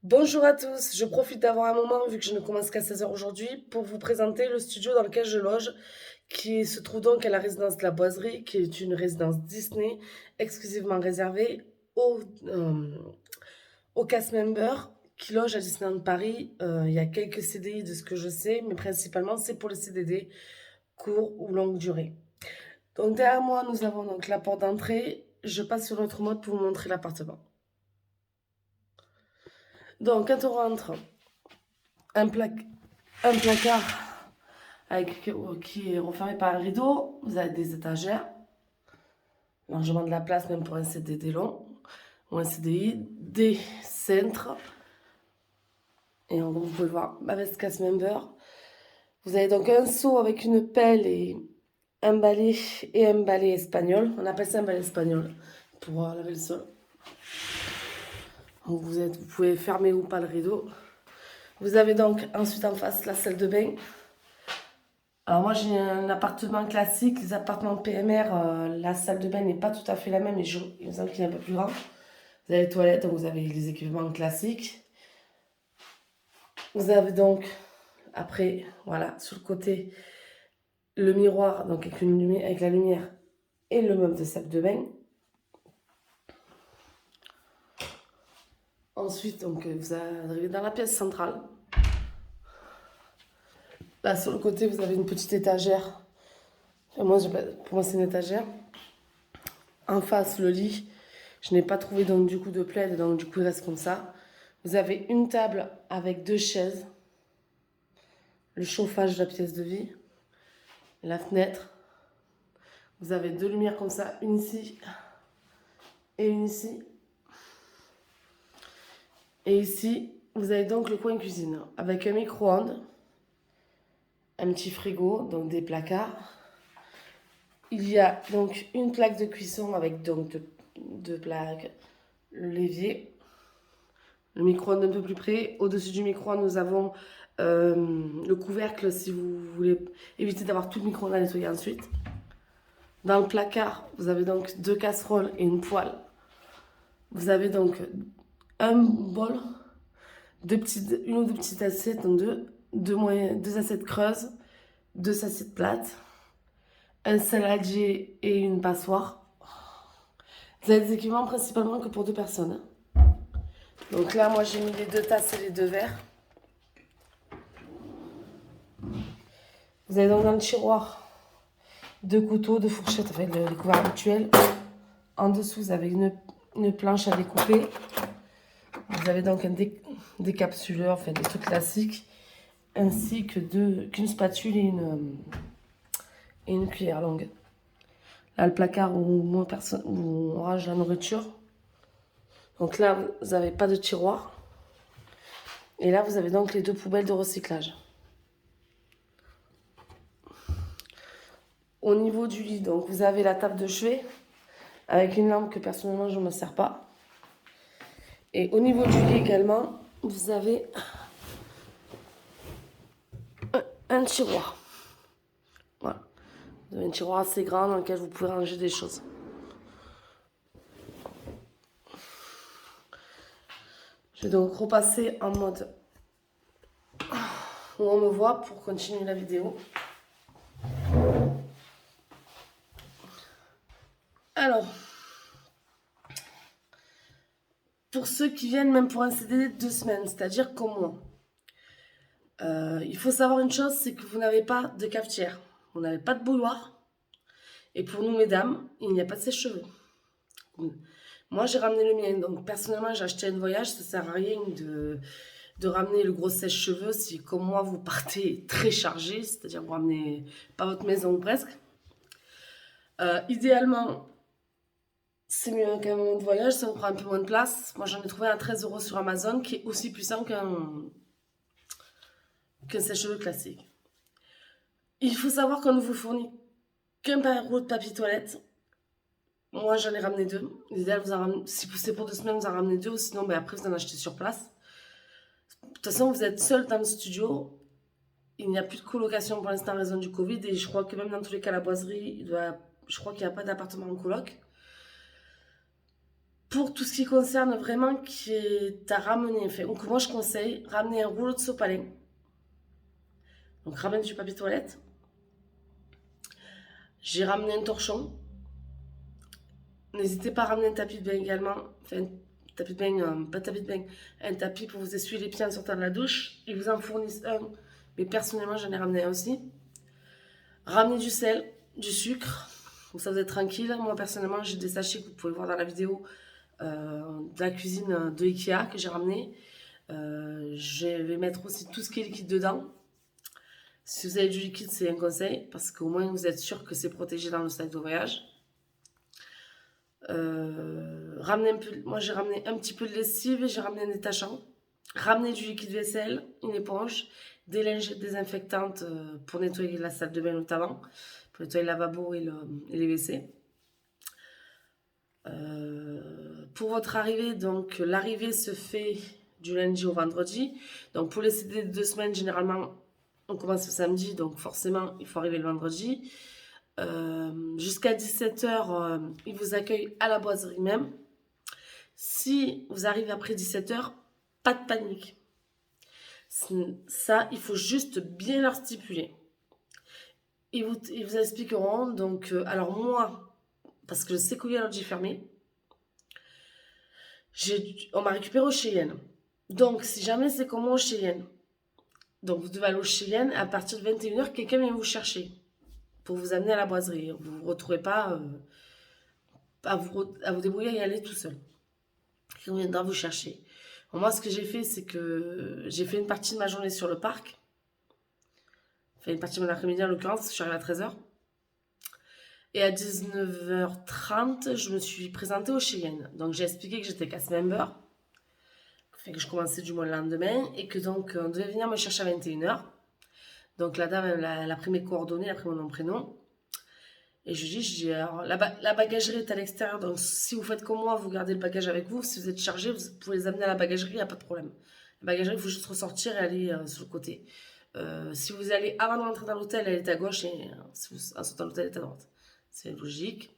Bonjour à tous, je profite d'avoir un moment, vu que je ne commence qu'à 16 heures aujourd'hui, pour vous présenter le studio dans lequel je loge, qui se trouve donc à la résidence de la Boiserie, qui est une résidence Disney exclusivement réservée aux, euh, aux cast members qui logent à Disneyland Paris. Il y a quelques CDI de ce que je sais, mais principalement c'est pour les CDD, court ou longue durée. Donc derrière moi, nous avons donc la porte d'entrée. Je passe sur notre mode pour vous montrer l'appartement. Donc quand on rentre, un, un placard qui est refermé par un rideau. Vous avez des étagères, largement de la place même pour un CDD long ou un CDI, des cintres. Et donc, vous pouvez voir avec Cast Member. Vous avez donc un seau avec une pelle et un balai espagnol. On appelle ça un balai espagnol pour laver le sol. Donc vous pouvez fermer ou pas le rideau. Vous avez donc ensuite en face la salle de bain. Alors moi j'ai un appartement classique, les appartements PMR, la salle de bain n'est pas tout à fait la même, il me semble qu'il est un peu plus grand. Vous avez les toilettes, donc vous avez les équipements classiques. Vous avez donc, après, voilà, sur le côté, le miroir, donc avec la lumière et le meuble de salle de bain. Ensuite, donc, vous arrivez dans la pièce centrale. Là, sur le côté, vous avez une petite étagère. Enfin, pour moi, c'est une étagère. En face, le lit. Je n'ai pas trouvé donc du coup de plaid, donc du coup il reste comme ça. Vous avez une table avec deux chaises, le chauffage de la pièce de vie, la fenêtre. Vous avez deux lumières comme ça, une ici et une ici. Et ici, vous avez donc le coin cuisine avec un micro-ondes, un petit frigo, donc des placards. Il y a donc une plaque de cuisson avec donc deux plaques, l'évier, le micro-ondes un peu plus près. Au-dessus du micro-ondes, nous avons le couvercle si vous voulez éviter d'avoir tout le micro-ondes à nettoyer ensuite. Dans le placard, vous avez donc deux casseroles et une poêle. Vous avez donc un bol, une ou deux petites assiettes, donc deux assiettes creuses, deux assiettes plates, un saladier et une passoire. Vous avez des équipements principalement que pour deux personnes. Donc là, moi j'ai mis les deux tasses et les deux verres. Vous avez donc dans le tiroir deux couteaux, deux fourchettes avec les couverts habituels. En dessous, vous avez une planche à découper. Vous avez donc un décapsuleur, enfin des trucs classiques, ainsi qu'une spatule et une cuillère longue. Là, le placard où on range la nourriture. Donc là, vous n'avez pas de tiroir. Et là, vous avez donc les deux poubelles de recyclage. Au niveau du lit, donc vous avez la table de chevet avec une lampe que personnellement je ne me sers pas. Et au niveau du lit également, vous avez un tiroir. Voilà. Vous avez un tiroir assez grand dans lequel vous pouvez ranger des choses. Je vais donc repasser en mode où on me voit pour continuer la vidéo. Alors, pour ceux qui viennent même pour un CDD de 2 semaines, c'est-à-dire comme moi, il faut savoir une chose, c'est que vous n'avez pas de cafetière, vous n'avez pas de bouilloire, et pour nous mesdames, il n'y a pas de sèche-cheveux. Moi j'ai ramené le mien, donc personnellement j'ai acheté un voyage, ça sert à rien de ramener le gros sèche-cheveux si comme moi vous partez très chargé, c'est-à-dire vous ramenez pas votre maison presque. Idéalement, c'est mieux qu'un moment de voyage, ça vous prend un peu moins de place. Moi j'en ai trouvé un à 13 € sur Amazon qui est aussi puissant qu'un sèche-cheveux classique. Il faut savoir qu'on ne vous fournit qu'un rouleau de papier toilette. Moi j'en ai ramené deux. L'idéal, si c'est pour 2 semaines, vous en ramenez deux, ou sinon ben, après vous en achetez sur place. De toute façon, vous êtes seul dans le studio. Il n'y a plus de colocation pour l'instant en raison du Covid. Et je crois que même dans tous les cas, la boiserie, je crois qu'il n'y a pas d'appartement en coloc. Pour tout ce qui concerne vraiment qui est à ramener, enfin, ou que moi je conseille, ramener un rouleau de sopalin. Donc ramène du papier toilette. J'ai ramené un torchon. N'hésitez pas à ramener un tapis de bain également. Enfin, tapis de bain, pas de tapis de bain, un tapis pour vous essuyer les pieds en sortant de la douche. Ils vous en fournissent un, mais personnellement j'en ai ramené un aussi. Ramenez du sel, du sucre, comme ça vous êtes tranquille. Moi personnellement j'ai des sachets que vous pouvez voir dans la vidéo de la cuisine de Ikea que j'ai ramené. Je vais mettre aussi tout ce qui est liquide dedans. Si vous avez du liquide, c'est un conseil, parce qu'au moins vous êtes sûr que c'est protégé dans le sac de voyage. Ramenez un peu, moi j'ai ramené un petit peu de lessive et j'ai ramené un détachant. Ramenez du liquide vaisselle, une éponge, des lingettes désinfectantes pour nettoyer la salle de bain notamment, pour nettoyer le lavabo et les WC. Pour votre arrivée, donc l'arrivée se fait du lundi au vendredi. Donc pour les CD de 2 semaines, généralement on commence le samedi, donc forcément il faut arriver le vendredi. Jusqu'à 17h, ils vous accueillent à la boiserie même. Si vous arrivez après 17h, pas de panique. Ça, il faut juste bien leur stipuler. Ils vous expliqueront. Donc, alors moi, parce que je sais qu'il y a l'autre, j'ai fermé. On m'a récupéré au Cheyenne. Donc, si jamais c'est comme moi au Cheyenne, donc vous devez aller au Cheyenne, à partir de 21h, quelqu'un vient vous chercher pour vous amener à la boiserie. Vous ne vous retrouvez pas à vous débrouiller et y aller tout seul. Quelqu'un viendra vous chercher. Bon, moi, ce que j'ai fait, c'est que j'ai fait une partie de ma journée sur le parc. Enfin, une partie de mon après-midi en l'occurrence, je suis arrivée à 13h. Et à 19h30, je me suis présentée au Cheyenne. Donc j'ai expliqué que j'étais cast member, que je commençais du mois le lendemain, et que donc on devait venir me chercher à 21h. Donc la dame, elle a pris mes coordonnées, elle a pris mon nom, prénom. Et je dis, alors, la bagagerie est à l'extérieur, donc si vous faites comme moi, vous gardez le bagage avec vous. Si vous êtes chargé, vous pouvez les amener à la bagagerie, il n'y a pas de problème. La bagagerie, il faut juste ressortir et aller sur le côté. Si vous allez avant de rentrer dans l'hôtel, elle est à gauche, et si vous en sortant de l'hôtel, elle est à droite. C'est logique.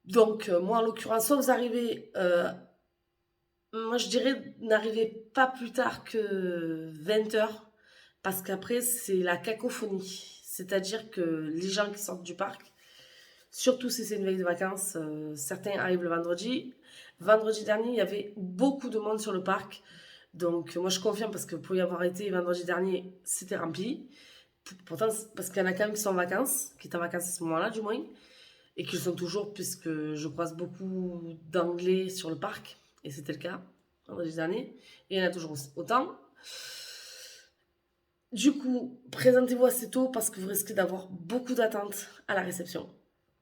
Donc, moi, en l'occurrence, soit vous arrivez, moi je dirais, n'arrivez pas plus tard que 20h, parce qu'après, c'est la cacophonie. C'est-à-dire que les gens qui sortent du parc, surtout si c'est une veille de vacances, certains arrivent le vendredi. Vendredi dernier, il y avait beaucoup de monde sur le parc. Donc, moi je confirme parce que pour y avoir été vendredi dernier, c'était rempli. Pourtant, parce qu'il y en a quand même qui sont en vacances, qui étaient en vacances à ce moment-là, du moins. Et qui le sont toujours, puisque je croise beaucoup d'anglais sur le parc. Et c'était le cas vendredi dernier. Et il y en a toujours autant. Du coup, présentez-vous assez tôt parce que vous risquez d'avoir beaucoup d'attentes à la réception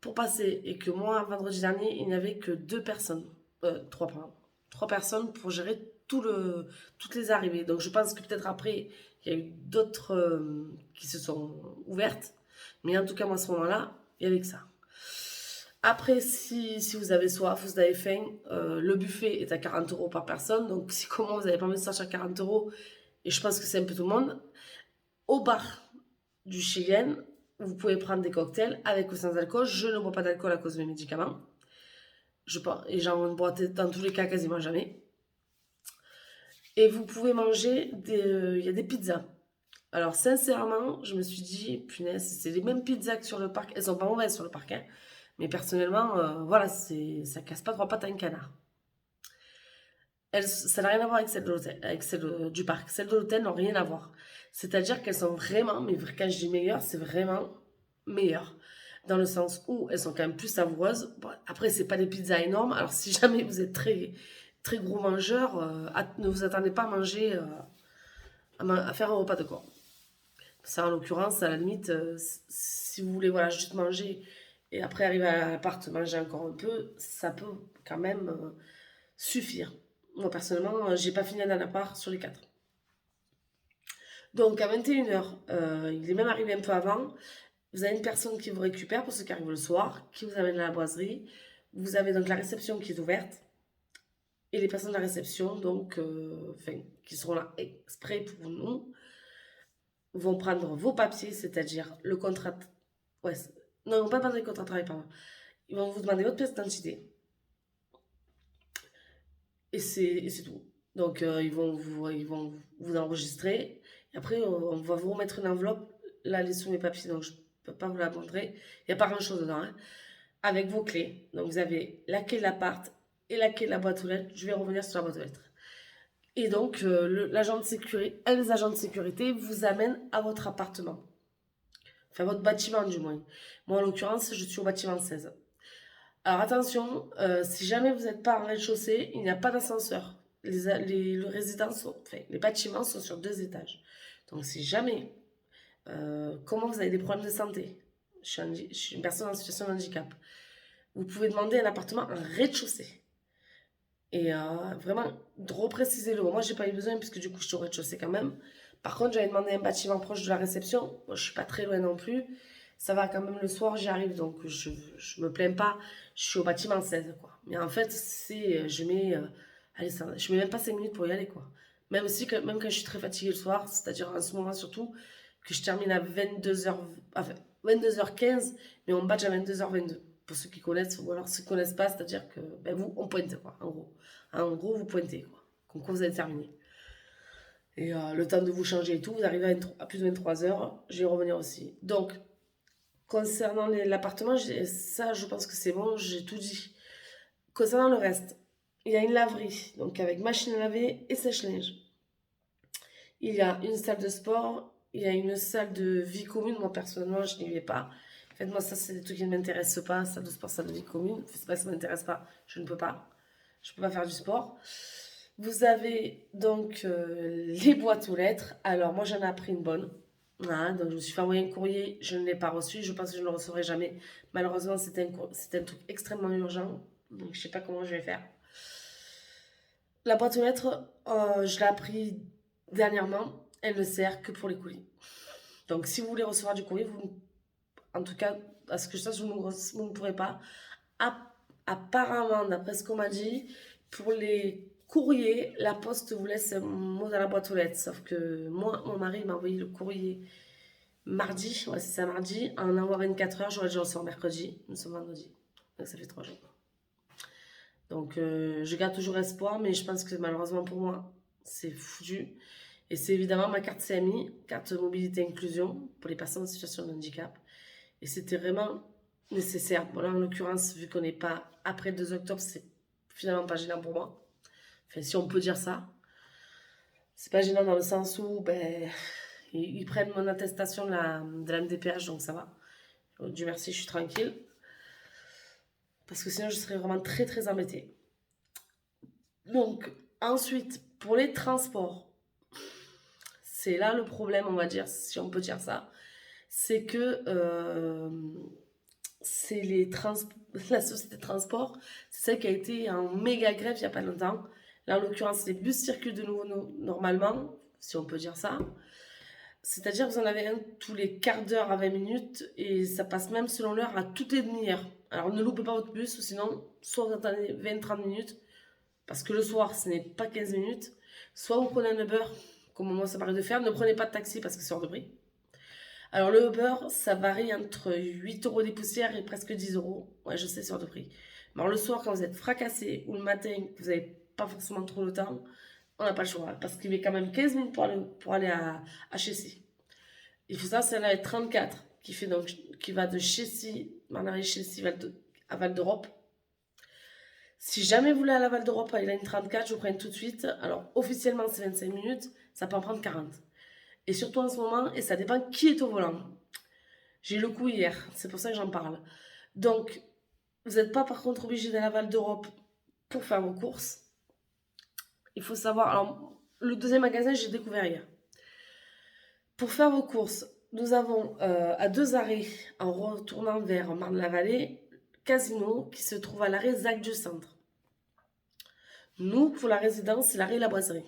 pour passer. Et que moi, vendredi dernier, il n'y avait que 2 personnes. 3, pardon. 3 personnes pour gérer toutes les arrivées. Donc je pense que peut-être après, il y a eu d'autres qui se sont ouvertes. Mais en tout cas, moi, à ce moment-là, il y avait que ça. Après, si vous avez soif, vous avez faim, le buffet est à 40 € par personne. Donc, si comment vous n'avez pas envie de sortir à 40 €, et je pense que c'est un peu tout le monde, au bar du Cheyenne, vous pouvez prendre des cocktails avec ou sans alcool. Je ne bois pas d'alcool à cause de mes médicaments. Et j'en bois dans tous les cas quasiment jamais. Et vous pouvez manger il y a des pizzas. Alors, sincèrement, je me suis dit, punaise, c'est les mêmes pizzas que sur le parc. Elles sont pas mauvaises sur le parc, hein. Mais personnellement, voilà, ça casse pas 3 pattes à un canard. Ça n'a rien à voir avec celle de l'hôtel, avec celle du parc. Celles de l'hôtel n'ont rien à voir. C'est-à-dire qu'elles sont vraiment, mais quand je dis meilleures, c'est vraiment meilleur. Dans le sens où elles sont quand même plus savoureuses. Bon, après, c'est pas des pizzas énormes. Alors, si jamais vous êtes très, très gros mangeur, ne vous attendez pas à manger, à faire un repas de corps. Ça, en l'occurrence, à la limite, si vous voulez voilà, juste manger et après arriver à l'appart, manger encore un peu, ça peut quand même suffire. Moi, personnellement, j'ai pas fini un appart sur les 4. Donc, à 21h, il est même arrivé un peu avant. Vous avez une personne qui vous récupère pour ceux qui arrivent le soir, qui vous amène à la boiserie. Vous avez donc la réception qui est ouverte. Et les personnes de la réception, donc, qui seront là exprès pour nous, vont prendre vos papiers, c'est-à-dire le contrat. Ouais, non, ils vont pas prendre le contrat de travail, pardon. Ils vont vous demander votre pièce d'identité. Et c'est tout. Donc, ils vont vous enregistrer. Et après, on va vous remettre une enveloppe. Là, elle est sous mes papiers, donc je ne peux pas vous la montrer. Il n'y a pas grand-chose dedans, hein. Avec vos clés. Donc, vous avez la clé de l'appart et la clé de la boîte aux lettres. Je vais revenir sur la boîte aux lettres. Et donc, l'agent de sécurité, un des agents de sécurité vous amène à votre appartement. Enfin, votre bâtiment, du moins. Moi, en l'occurrence, je suis au bâtiment 16. Alors attention, si jamais vous n'êtes pas en rez-de-chaussée, il n'y a pas d'ascenseur. Les bâtiments sont sur 2 étages. Donc si jamais, comment vous avez des problèmes de santé, je suis une personne en situation de handicap, vous pouvez demander un appartement en rez-de-chaussée. Et vraiment, de repréciser le mot. Moi, j'ai pas eu besoin puisque du coup, je suis au rez-de-chaussée quand même. Par contre, j'avais demandé un bâtiment proche de la réception. Moi, je suis pas très loin non plus. Ça va quand même le soir, j'y arrive. Donc, je me plains pas. Je suis au bâtiment 16, quoi. Mais en fait, je mets, allez, je mets même pas 5 minutes pour y aller, quoi. Même quand je suis très fatiguée le soir, c'est-à-dire en ce moment surtout, que je termine à 22h, enfin, 22h15, mais on badge à 22h22. Pour ceux qui connaissent, ou alors ceux qui ne connaissent pas, c'est-à-dire que ben vous, on pointe, quoi, en gros. En gros, vous pointez, quoi. Comme quoi vous avez terminé. Et le temps de vous changer et tout, vous arrivez à plus de 23 heures. Je vais revenir aussi. Donc, concernant l'appartement, ça, je pense que c'est bon, j'ai tout dit. Concernant le reste, il y a une laverie, donc avec machine à laver et sèche-linge. Il y a une salle de sport, il y a une salle de vie commune. Moi, personnellement, je n'y vais pas. En fait, moi, ça, c'est des trucs qui ne m'intéressent pas. Salle de sport, salle de vie commune. C'est pas que ça ne m'intéresse pas, je ne peux pas. Je ne peux pas faire du sport. Vous avez donc les boîtes aux lettres. Alors, moi, j'en ai appris une bonne. Voilà, donc, je me suis fait envoyer un courrier. Je ne l'ai pas reçu. Je pense que je ne le recevrai jamais. Malheureusement, c'était un truc extrêmement urgent. Donc, je ne sais pas comment je vais faire. La boîte aux lettres, je l'ai appris dernièrement. Elle ne sert que pour les colis. Donc, si vous voulez recevoir du courrier, en tout cas, à ce que je sache, vous ne pourrez pas. Apparemment, d'après ce qu'on m'a dit, pour les courriers, la poste vous laisse un mot dans la boîte aux lettres. Sauf que moi, mon mari m'a envoyé le courrier mardi. Ouais, c'est ça, mardi. En envoie 24 heures, j'aurais dû recevoir mercredi. Nous sommes vendredi. Donc, ça fait 3 jours. Donc, je garde toujours espoir, mais je pense que malheureusement pour moi, c'est foutu. Et c'est évidemment ma carte CMI, carte mobilité inclusion, pour les personnes en situation de handicap. Et c'était vraiment nécessaire. Bon, là, en l'occurrence, vu qu'on n'est pas après le 2 octobre, c'est finalement pas gênant pour moi. Enfin, si on peut dire ça. C'est pas gênant dans le sens où ben, ils prennent mon attestation de la MDPH, donc ça va. Dieu merci, je suis tranquille. Parce que sinon, je serais vraiment très très embêtée. Donc, ensuite, pour les transports, c'est là le problème, on va dire, si on peut dire ça. C'est que c'est la société de transport, c'est celle qui a été en méga grève il n'y a pas longtemps. Là, en l'occurrence, les bus circulent de nouveau normalement, si on peut dire ça. C'est-à-dire que vous en avez un tous les quarts d'heure à 20 minutes et ça passe même selon l'heure à toutes les demi-heures. Alors ne loupez pas votre bus, sinon, soit vous attendez 20-30 minutes, parce que le soir, ce n'est pas 15 minutes, soit vous prenez un Uber, comme moi ça paraît de faire. Ne prenez pas de taxi parce que c'est hors de prix. Alors le Uber, ça varie entre 8 euros des poussières et presque 10 euros. Ouais, je sais, c'est hors de prix. Mais alors le soir, quand vous êtes fracassé, ou le matin, vous n'avez pas forcément trop le temps, on n'a pas le choix. Parce qu'il met quand même 15 minutes pour aller à Chessy. Il faut ça, c'est la 34 qui va de Chessy, Chessy à Val d'Europe. Si jamais vous voulez aller à Val d'Europe, il a une 34, je vous prends tout de suite. Alors officiellement, c'est 25 minutes, ça peut en prendre 40. Et surtout en ce moment, et ça dépend qui est au volant. J'ai eu le coup hier, c'est pour ça que j'en parle. Donc, vous n'êtes pas par contre obligé d'aller à Val d'Europe pour faire vos courses. Il faut savoir, alors le deuxième magasin, j'ai découvert hier. Pour faire vos courses, nous avons à 2 arrêts, en retournant vers Marne-la-Vallée, Casino, qui se trouve à l'arrêt Zac du Centre. Nous, pour la résidence, c'est l'arrêt La Boiserie.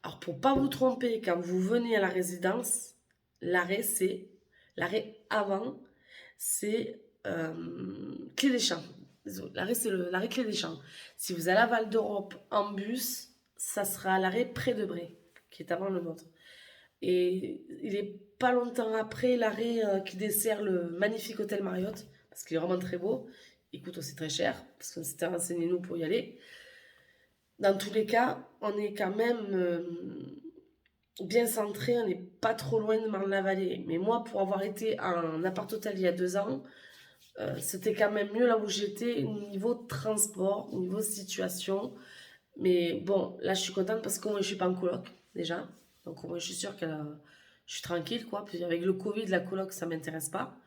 Alors, pour ne pas vous tromper, quand vous venez à la résidence, l'arrêt avant, c'est Clé des Champs. Désolé, l'arrêt, c'est l'arrêt Clé des Champs. Si vous allez à Val d'Europe en bus, ça sera l'arrêt Près de Bray, qui est avant le nôtre. Et il est pas longtemps après l'arrêt qui dessert le magnifique hôtel Marriott, parce qu'il est vraiment très beau. Il coûte aussi très cher, parce qu'on s'était renseigné nous pour y aller. Dans tous les cas, on est quand même bien centré, on n'est pas trop loin de Marne-la-Vallée. Mais moi, pour avoir été en appart hôtel il y a 2 ans, c'était quand même mieux là où j'étais au niveau transport, au niveau situation. Mais bon, là je suis contente parce que moi je suis pas en coloc déjà. Donc au moins je suis sûre que je suis tranquille quoi. Puis avec le Covid, la coloc ça m'intéresse pas.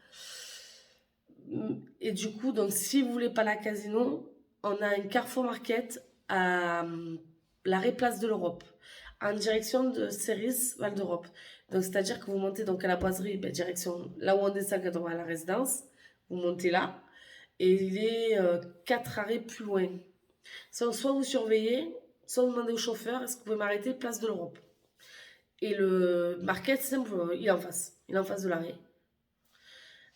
Et du coup, donc si vous voulez pas la casino, on a un Carrefour Market à l'arrêt Place de l'Europe, en direction de Céris, Val d'Europe. Donc c'est-à-dire que vous montez donc à la boiserie, ben, direction là où on descend quand on va à la résidence, vous montez là, et il est 4 arrêts plus loin. Soit vous surveillez, soit vous demandez au chauffeur, est-ce que vous pouvez m'arrêter Place de l'Europe. Et le market, c'est simple, il est en face. Il est en face de l'arrêt.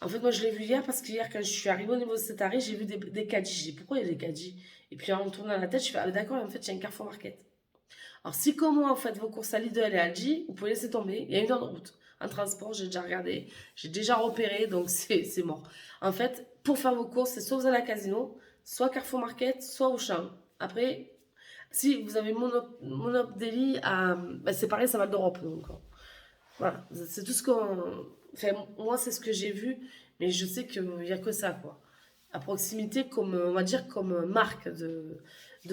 En fait, moi, je l'ai vu hier parce qu'hier, quand je suis arrivée au niveau de cet arrêt, j'ai vu des caddies. J'ai dit, pourquoi il y a des caddies? Et puis, en me tournant la tête, je fais, ah, d'accord, en fait, il y a un Carrefour Market. Alors, si comme moi, en fait, vos courses à Lidl et à Aldi, vous pouvez laisser tomber. Il y a une heure de route. En transport, j'ai déjà regardé, j'ai déjà repéré, donc c'est mort. En fait, pour faire vos courses, c'est soit vous allez à la casino, soit Carrefour Market, soit Auchan. Après, si vous avez Monop Deli, ben c'est pareil, ça va d'Europe. Donc, voilà, c'est tout ce qu'on. Enfin, moi, c'est ce que j'ai vu, mais je sais qu'il n'y a que ça, quoi. À proximité, comme, on va dire, comme marque de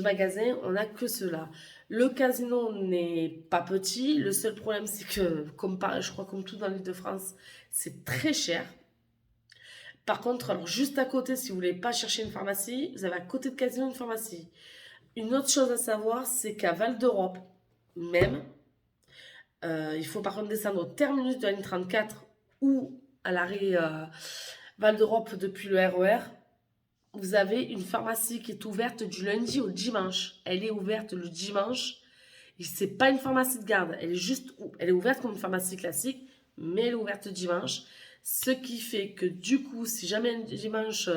magasin, on n'a que cela. Le casino n'est pas petit. Le seul problème, c'est que, je crois comme tout dans l'île de France, c'est très cher. Par contre, alors juste à côté, si vous voulez pas chercher une pharmacie, vous avez à côté de casino une pharmacie. Une autre chose à savoir, c'est qu'à Val d'Europe, même, il faut par contre descendre au terminus de la ligne 34 ou à l'arrêt Val d'Europe depuis le RER. Vous avez une pharmacie qui est ouverte du lundi au dimanche. Elle est ouverte le dimanche. Et c'est pas une pharmacie de garde. Elle est ouverte comme une pharmacie classique, mais elle est ouverte le dimanche. Ce qui fait que du coup, si jamais un dimanche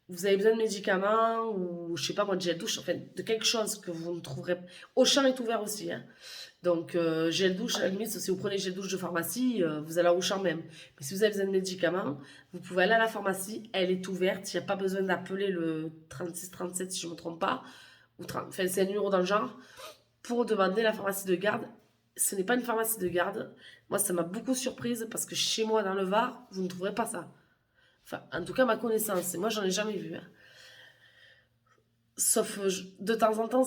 vous avez besoin de médicaments ou je sais pas moi de gel douche, enfin de quelque chose que vous ne trouverez pas. Auchan est ouvert aussi, hein. Donc, gel douche, à la limite, si vous prenez gel douche de pharmacie, vous allez au Auchan même. Mais si vous avez besoin de médicaments, vous pouvez aller à la pharmacie, elle est ouverte, il n'y a pas besoin d'appeler le 3637 si je ne me trompe pas, ou enfin c'est un numéro dans le genre, pour demander la pharmacie de garde. Ce n'est pas une pharmacie de garde. Moi, ça m'a beaucoup surprise parce que chez moi, dans le Var, vous ne trouverez pas ça. Enfin, en tout cas, ma connaissance, et moi, j'en ai jamais vu, hein. Sauf de temps en temps,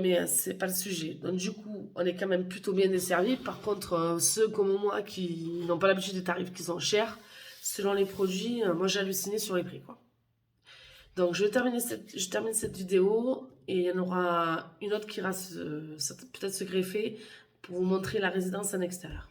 mais c'est pas le sujet. Donc du coup, on est quand même plutôt bien desservi. Par contre, ceux comme moi qui n'ont pas l'habitude des tarifs qui sont chers, selon les produits, moi j'ai halluciné sur les prix, quoi. Donc je termine cette vidéo et il y en aura une autre qui ira peut-être se greffer pour vous montrer la résidence en extérieur.